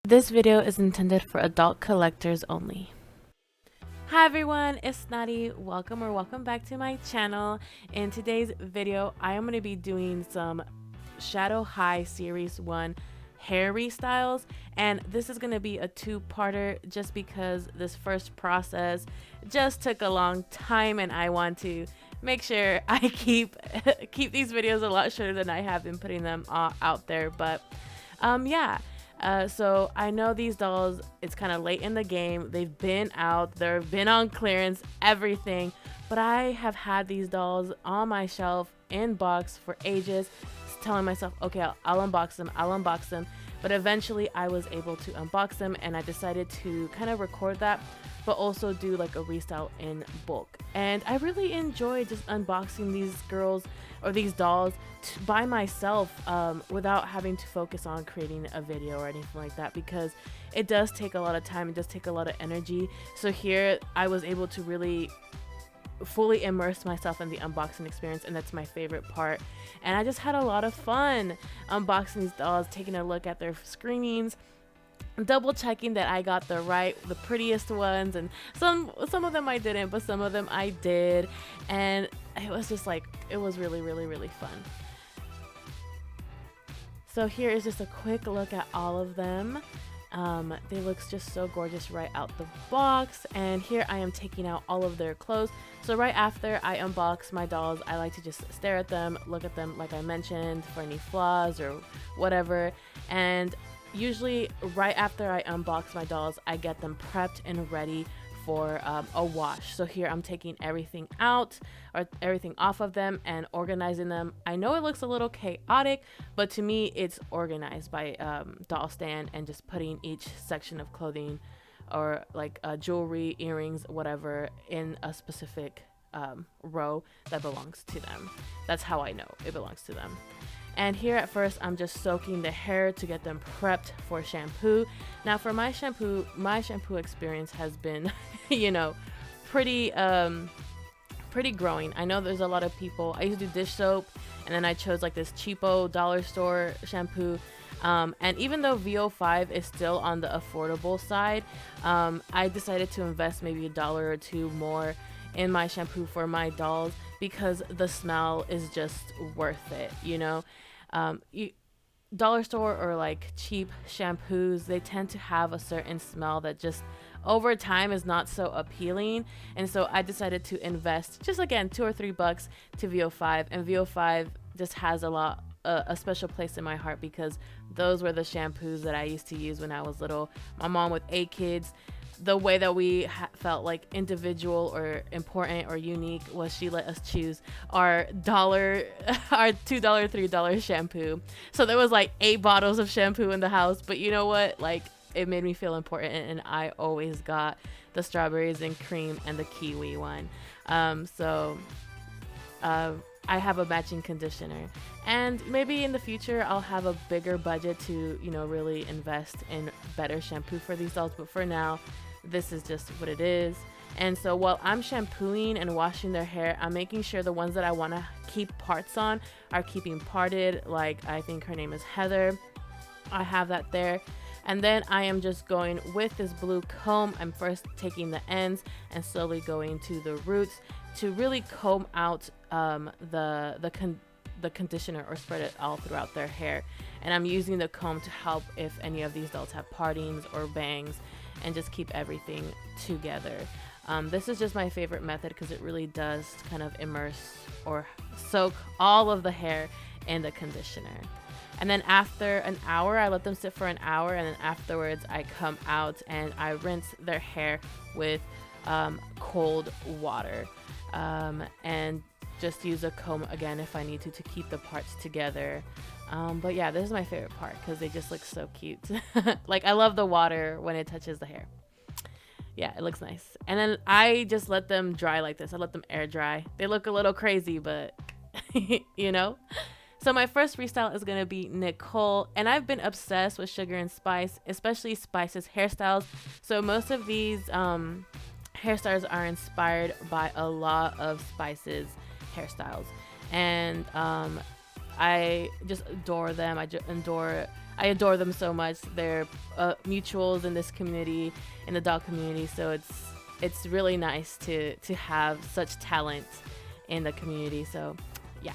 This video is intended for adult collectors only. Hi everyone, it's Snotty. Welcome back to my channel. In today's video, I am going to be doing some Shadow High Series 1 hair restyles, and this is going to be a two-parter just because this first process just took a long time and I want to make sure I keep these videos a lot shorter than I have been putting them out there. But so I know these dolls, it's kind of late in the game. They've been out, they've been on clearance, everything. But I have had these dolls on my shelf in box for ages, telling myself, okay, I'll unbox them. But eventually I was able to unbox them, and I decided to kind of record that, but also do like a restyle in bulk. And I really enjoy just unboxing these girls or these dolls by myself without having to focus on creating a video or anything like that, because it does take a lot of time, it does take a lot of energy. So here I was able to really fully immerse myself in the unboxing experience, and that's my favorite part. And I just had a lot of fun unboxing these dolls, taking a look at their screenings, double checking that I got the prettiest ones, and some of them I didn't, but some of them I did. And it was just like, it was really fun. So here is just a quick look at all of them. They look just so gorgeous right out the box. And here I am taking out all of their clothes. So right after I unbox my dolls, I like to just stare at them, look at them like I mentioned for any flaws or whatever. And usually right after I unbox my dolls, I get them prepped and ready for a wash. So here I'm taking everything out, or everything off of them, and organizing them. I know it looks a little chaotic, but to me it's organized by doll stand and just putting each section of clothing or like jewelry, earrings, whatever, in a specific row that belongs to them. That's how I know it belongs to them. And here at first I'm just soaking the hair to get them prepped for shampoo. Now for my shampoo experience has been pretty growing. I know there's a lot of people, I used to do dish soap, and then I chose like this cheapo dollar store shampoo. And even though VO5 is still on the affordable side, I decided to invest maybe $1 or $2 more in my shampoo for my dolls, because the smell is just worth it, dollar store or like cheap shampoos, they tend to have a certain smell that just over time is not so appealing. And so I decided to invest just again $2 or $3 to VO5, and VO5 just has a special place in my heart, because those were the shampoos that I used to use when I was little. My mom with 8 kids, the way that we felt like individual or important or unique was she let us choose our $2, $3 shampoo. So there was like 8 bottles of shampoo in the house, but you know what? Like, it made me feel important, and I always got the strawberries and cream and the kiwi one. I have a matching conditioner, and maybe in the future I'll have a bigger budget to really invest in better shampoo for these dolls, but for now this is just what it is. And so while I'm shampooing and washing their hair, I'm making sure the ones that I want to keep parts on are keeping parted. Like, I think her name is Heather, I have that there. And then I am just going with this blue comb. I'm first taking the ends and slowly going to the roots to really comb out the conditioner, or spread it all throughout their hair. And I'm using the comb to help if any of these dolls have partings or bangs, and just keep everything together. This is just my favorite method because it really does kind of immerse or soak all of the hair in the conditioner. And then after an hour, I let them sit for an hour, and then afterwards I come out and I rinse their hair with cold water, and just use a comb again if I need to keep the parts together. But yeah, this is my favorite part because they just look so cute. Like, I love the water when it touches the hair. Yeah, it looks nice. And then I just let them dry like this. I let them air dry. They look a little crazy, but So my first restyle is going to be Nicole, and I've been obsessed with Sugar and Spice, especially Spice's hairstyles. So most of these hairstyles are inspired by a lot of Spice's hairstyles, and I just adore them. I I adore them so much. They're mutuals in this community, in the dog community. So it's really nice to have such talent in the community. So yeah.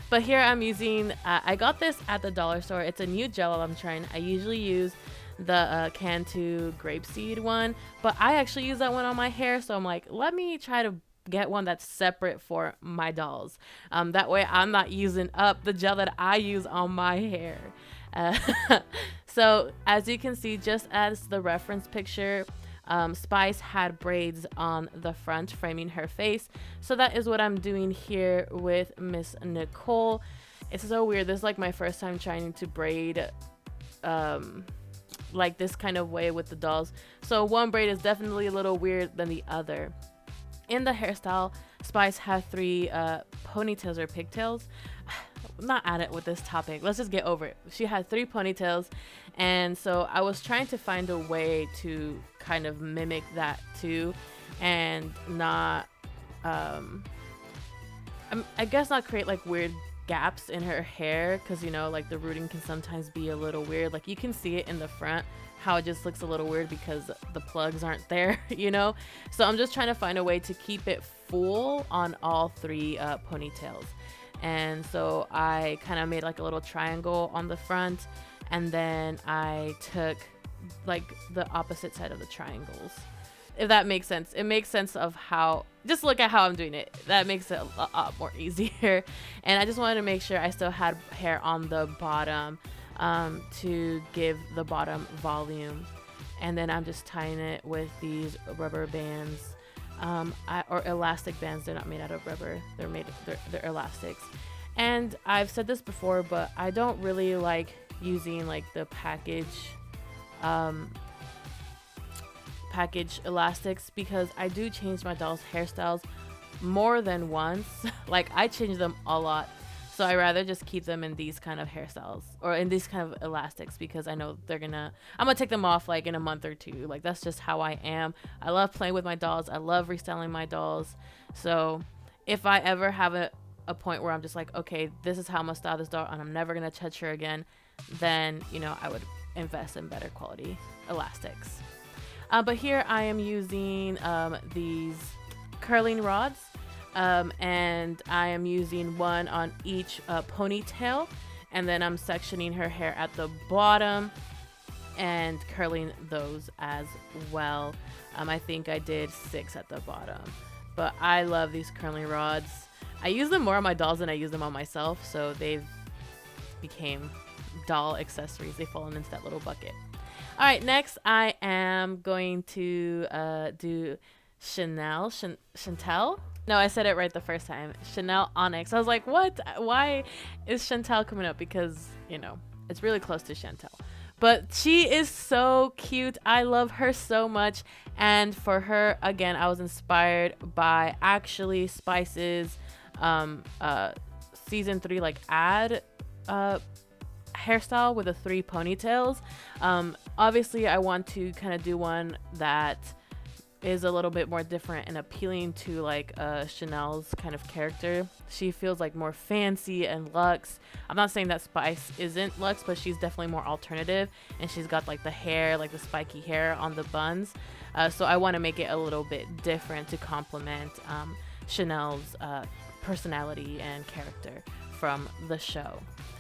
But here I'm using, I got this at the dollar store. It's a new gel I'm trying. I usually use the Cantu grapeseed one, but I actually use that one on my hair. So I'm like, let me try to get one that's separate for my dolls. That way I'm not using up the gel that I use on my hair. Uh, so as you can see, just as the reference picture, Spice had braids on the front framing her face. So that is what I'm doing here with Miss Nicole. It's so weird. This is like my first time trying to braid like this kind of way with the dolls. So one braid is definitely a little weird than the other. In the hairstyle, Spice had 3 ponytails or pigtails. I'm not at it with this topic. Let's just get over it. She had 3 ponytails, and so I was trying to find a way to kind of mimic that too, and not, I guess not create like weird gaps in her hair, because you know, like the rooting can sometimes be a little weird. Like you can see it in the front how it just looks a little weird because the plugs aren't there, you know. So I'm just trying to find a way to keep it full on all 3 ponytails. And so I kind of made like a little triangle on the front, and then I took like the opposite side of the triangles, if that makes sense. It makes sense of how, just look at how I'm doing it. That makes it a lot more easier. And I just wanted to make sure I still had hair on the bottom to give the bottom volume. And then I'm just tying it with these rubber bands, or elastic bands. They're not made out of rubber. They're elastics. And I've said this before, but I don't really like using like the package elastics, because I do change my dolls' hairstyles more than once. Like I change them a lot, so I rather just keep them in these kind of hairstyles or in these kind of elastics, because I know I'm gonna take them off like in a month or 2. Like that's just how I am. I love playing with my dolls. I love restyling my dolls. So if I ever have a point where I'm just like, okay, this is how I'm gonna style this doll and I'm never gonna touch her again, then you know, I would invest in better quality elastics. But here I am using these curling rods, and I am using one on each ponytail, and then I'm sectioning her hair at the bottom and curling those as well. I think I did 6 at the bottom, but I love these curling rods. I use them more on my dolls than I use them on myself, so they've became doll accessories. They fall into that little bucket. All right, next I am going to do Chantel. No, I said it right the first time. Chanel Onyx. I was like, what? Why is Chantel coming up? Because, you know, it's really close to Chantel. But she is so cute. I love her so much. And for her, again, I was inspired by actually Spice's season 3 like ad hairstyle with the 3 ponytails. Obviously I want to kind of do one that is a little bit more different and appealing to like Chanel's kind of character. She feels like more fancy and luxe. I'm not saying that Spice isn't luxe, but she's definitely more alternative, and she's got like the hair, like the spiky hair on the buns. So I want to make it a little bit different to complement Chanel's personality and character from the show.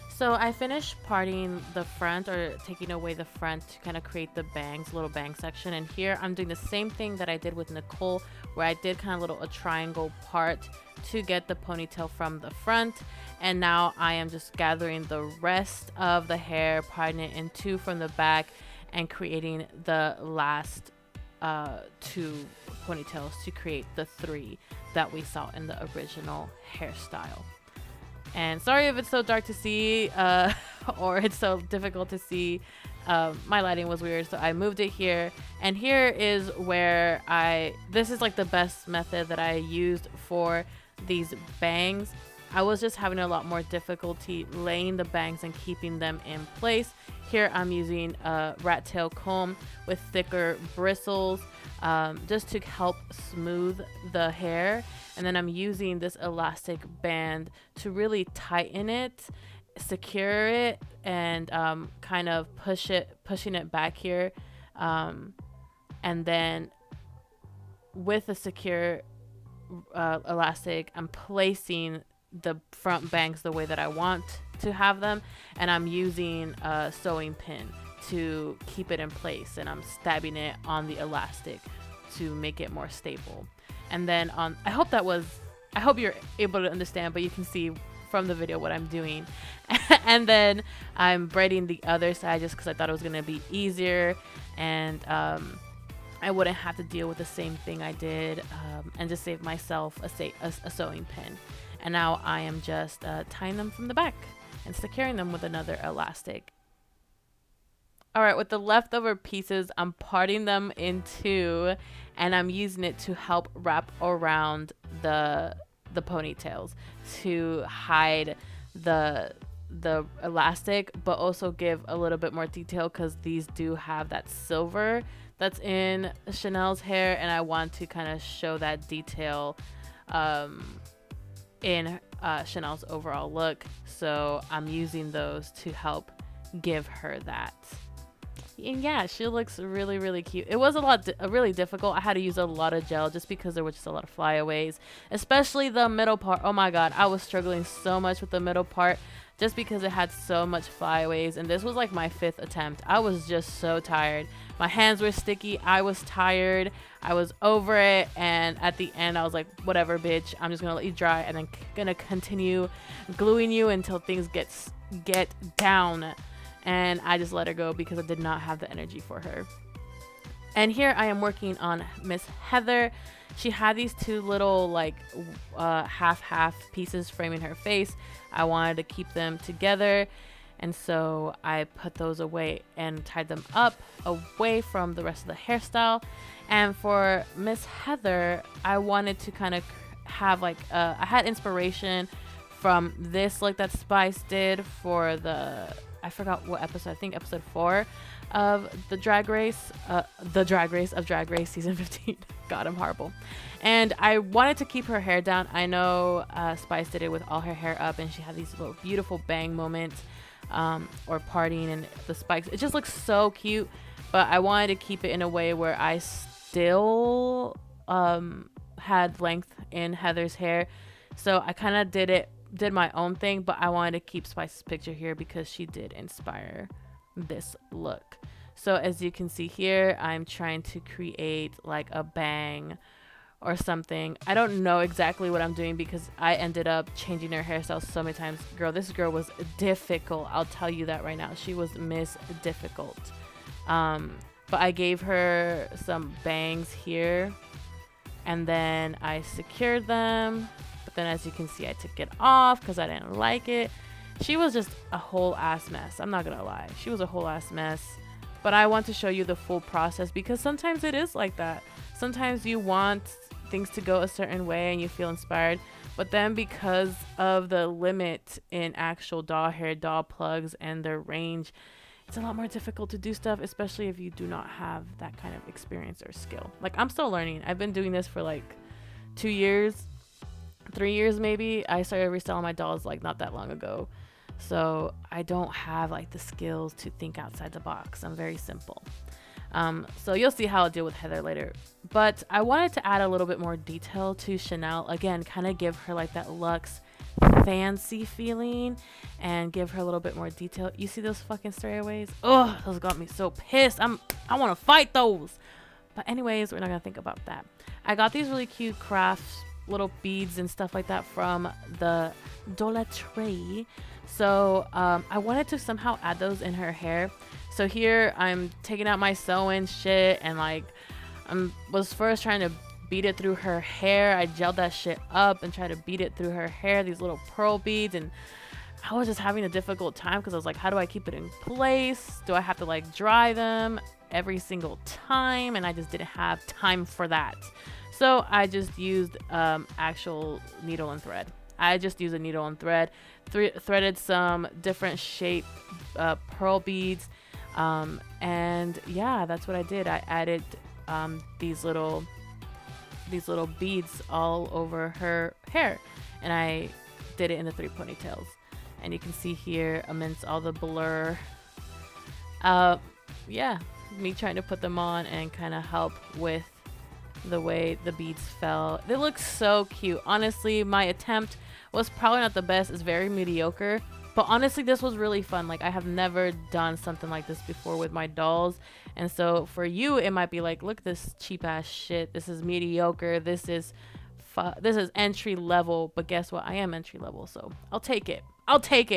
So I finished parting the front, or taking away the front, to kind of create the bangs, little bang section. And here I'm doing the same thing that I did with Nicole, where I did kind of a triangle part to get the ponytail from the front. And now I am just gathering the rest of the hair, parting it in 2 from the back, and creating the last 2 ponytails to create the 3 that we saw in the original hairstyle. And sorry if it's so dark to see, or it's so difficult to see. My lighting was weird, so I moved it here. And here is where this is like the best method that I used for these bangs. I was just having a lot more difficulty laying the bangs and keeping them in place. Here I'm using a rat tail comb with thicker bristles, just to help smooth the hair. And then I'm using this elastic band to really tighten it. secure it and kind of pushing it back here, and then with a secure elastic, I'm placing the front bangs the way that I want to have them, and I'm using a sewing pin to keep it in place, and I'm stabbing it on the elastic to make it more stable. And then I hope you're able to understand, but you can see from the video what I'm doing. And then I'm braiding the other side just because I thought it was going to be easier, and I wouldn't have to deal with the same thing I did, and just save myself a sewing pin. And now I am just tying them from the back and securing them with another elastic. All right, with the leftover pieces, I'm parting them in two, and I'm using it to help wrap around the ponytails to hide the elastic, but also give a little bit more detail, because these do have that silver that's in Chanel's hair, and I want to kind of show that detail in Chanel's overall look. So I'm using those to help give her that. And yeah, she looks really, really cute. It was really difficult. I had to use a lot of gel just because there was just a lot of flyaways, especially the middle part. Oh my god, I was struggling so much with the middle part just because it had so much flyaways, and this was like my 5th attempt. I was just so tired. My hands were sticky. I was tired. I was over it, and at the end I was like, whatever, bitch, I'm just gonna let you dry and then gonna continue gluing you until things get down. And I just let her go because I did not have the energy for her. And here I am working on Miss Heather. She had these two little like half pieces framing her face. I wanted to keep them together, and so I put those away and tied them up away from the rest of the hairstyle. And for Miss Heather, I wanted to kind of have like I had inspiration from this look that Spice did for I forgot what episode, I think episode 4 of the Drag Race of Drag Race season 15. God, I'm horrible. And I wanted to keep her hair down. I know Spice did it with all her hair up, and she had these little beautiful bang moments, or parting, and the spikes. It just looks so cute, but I wanted to keep it in a way where I still had length in Heather's hair. So I kind of did my own thing, but I wanted to keep Spice's picture here because she did inspire this look. So as you can see here, I'm trying to create like a bang or something. I don't know exactly what I'm doing because I ended up changing her hairstyle so many times. Girl, this girl was difficult. I'll tell you that right now. She was Miss Difficult. But I gave her some bangs here, and then I secured them. But then as you can see, I took it off because I didn't like it. She was just a whole ass mess. I'm not gonna lie. She was a whole ass mess. But I want to show you the full process because sometimes it is like that. Sometimes you want things to go a certain way and you feel inspired, but then because of the limit in actual doll hair, doll plugs, and their range, it's a lot more difficult to do stuff, especially if you do not have that kind of experience or skill. Like, I'm still learning. I've been doing this for like 2 years, 3 years maybe. I started restyling my dolls like not that long ago. So I don't have like the skills to think outside the box. I'm very simple. So you'll see how I'll deal with Heather later. But I wanted to add a little bit more detail to Chanel. Again, kind of give her like that luxe fancy feeling and give her a little bit more detail. You see those fucking strayaways? Oh, those got me so pissed. I want to fight those. But anyways, we're not going to think about that. I got these really cute crafts, little beads and stuff like that from the Dollar Tree. So I wanted to somehow add those in her hair. So here I'm taking out my sewing shit and like was first trying to beat it through her hair. I gelled that shit up and tried to beat it through her hair, these little pearl beads, and I was just having a difficult time because I was like, how do I keep it in place? Do I have to like dry them every single time? And I just didn't have time for that. So I just used actual needle and thread. I just used a needle and thread, threaded some different shape pearl beads, and yeah, that's what I did. I added these little beads all over her hair, and I did it in the 3 ponytails. And you can see here amidst all the blur, yeah, me trying to put them on and kind of help with the way the beads fell. They look so cute. Honestly, my attempt was probably not the best. It's very mediocre, but honestly this was really fun. Like, I have never done something like this before with my dolls, and so for you it might be like, look at this cheap ass shit, this is mediocre, this is entry level. But guess what, I am entry level, so I'll take it.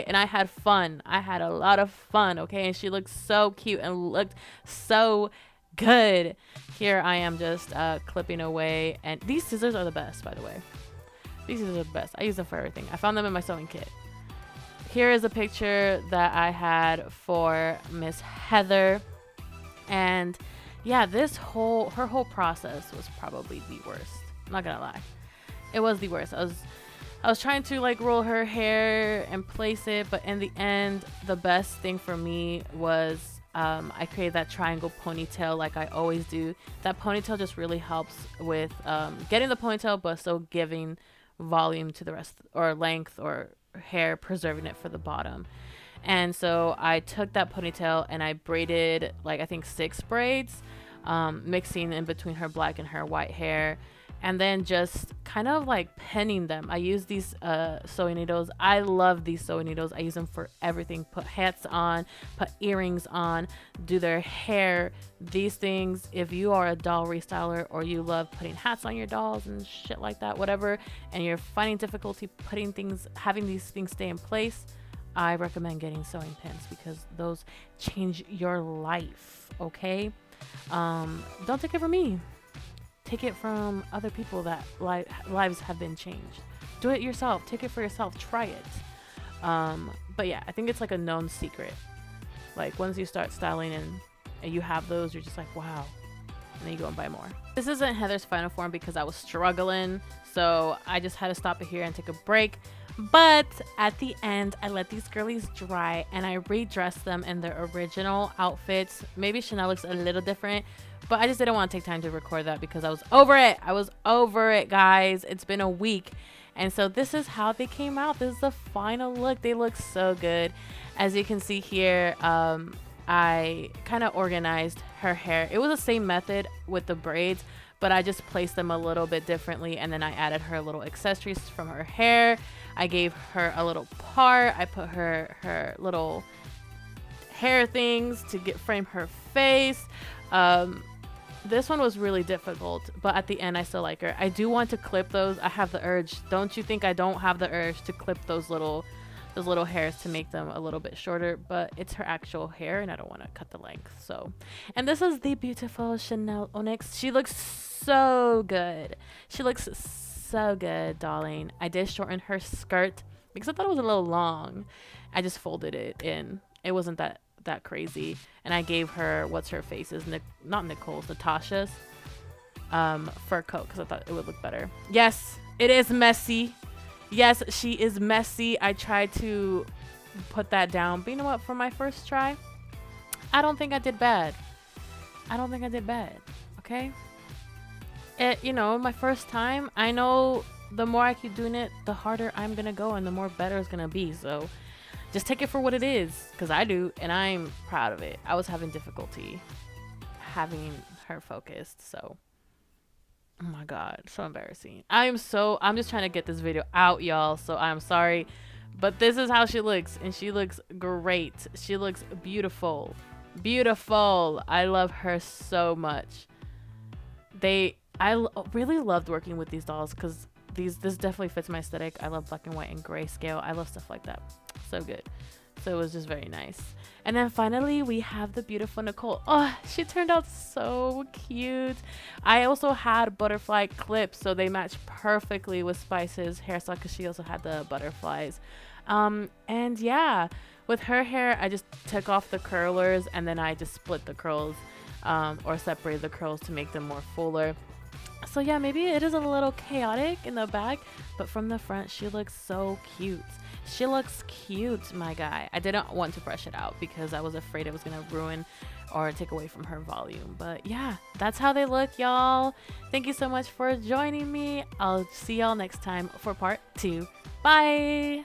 And I had fun. I had a lot of fun. Okay, and she looked so cute and looked so good. Here I am just clipping away, and these scissors are the best, by the way. These scissors are the best. I use them for everything. I found them in my sewing kit. Here is a picture that I had for Miss Heather, and yeah, her whole process was probably the worst. I'm not gonna lie, it was the worst. I was trying to like roll her hair and place it, but in the end, the best thing for me was I created that triangle ponytail like I always do. That ponytail just really helps with getting the ponytail, but still giving volume to the rest, or length or hair, preserving it for the bottom. And so I took that ponytail and I braided like I think 6 braids, mixing in between her black and her white hair, and then just kind of like pinning them. I use these sewing needles. I love these sewing needles. I use them for everything. Put hats on, put earrings on, do their hair. These things, if you are a doll restyler or you love putting hats on your dolls and shit like that, whatever, and you're finding difficulty having these things stay in place, I recommend getting sewing pins, because those change your life. Okay, don't take it from me. Take it from other people that lives have been changed. Do it yourself. Take it for yourself. Try it. But yeah, I think it's like a known secret. Like, once you start styling and you have those, you're just like, wow. And then you go and buy more. This isn't Heather's final form because I was struggling, so I just had to stop it here and take a break. But at the end, I let these girlies dry and I redressed them in their original outfits. Maybe Chanel looks a little different, but I just didn't want to take time to record that because I was over it. I was over it, guys. It's been a week. And so this is how they came out. This is the final look. They look so good. As you can see here, I kind of organized her hair. It was the same method with the braids, but I just placed them a little bit differently, and then I added her little accessories from her hair. I gave her a little part. I put her little hair things to frame her face. This one was really difficult, but at the end I still like her. I do want to clip those. I have the urge. Don't you think I don't have the urge to clip those little hairs to make them a little bit shorter, but it's her actual hair and I don't want to cut the length. So, and this is the beautiful Chanel Onyx. She looks so good. She looks so good, darling. I did shorten her skirt because I thought it was a little long. I just folded it in. It wasn't that crazy, and I gave her what's her face is not Nicole's, Natasha's fur coat because I thought it would look better. Yes, it is messy. Yes, she is messy. I tried to put that down, but you know what? For my first try, I don't think I did bad. Okay, my first time. I know the more I keep doing it, the harder I'm gonna go and the more better it's gonna be. So just take it for what it is, because I do, and I'm proud of it. I was having difficulty having her focused, so oh my god, so embarrassing. I'm just trying to get this video out, y'all, so I'm sorry, but this is how she looks, and she looks great. She looks beautiful. I love her so much. I really loved working with these dolls because this definitely fits my aesthetic. I love black and white and grayscale. I love stuff like that. So good. So it was just very nice. And then finally we have the beautiful Nicole. Oh, she turned out so cute. I also had butterfly clips, so they match perfectly with Spice's hairstyle because she also had the butterflies. And yeah, with her hair I just took off the curlers and then I just split the curls, or separated the curls to make them more fuller. So yeah, maybe it is a little chaotic in the back, but from the front she looks so cute. She looks cute, my guy. I didn't want to brush it out because I was afraid it was gonna ruin or take away from her volume. But yeah, that's how they look, y'all. Thank you so much for joining me. I'll see y'all next time for part 2. Bye.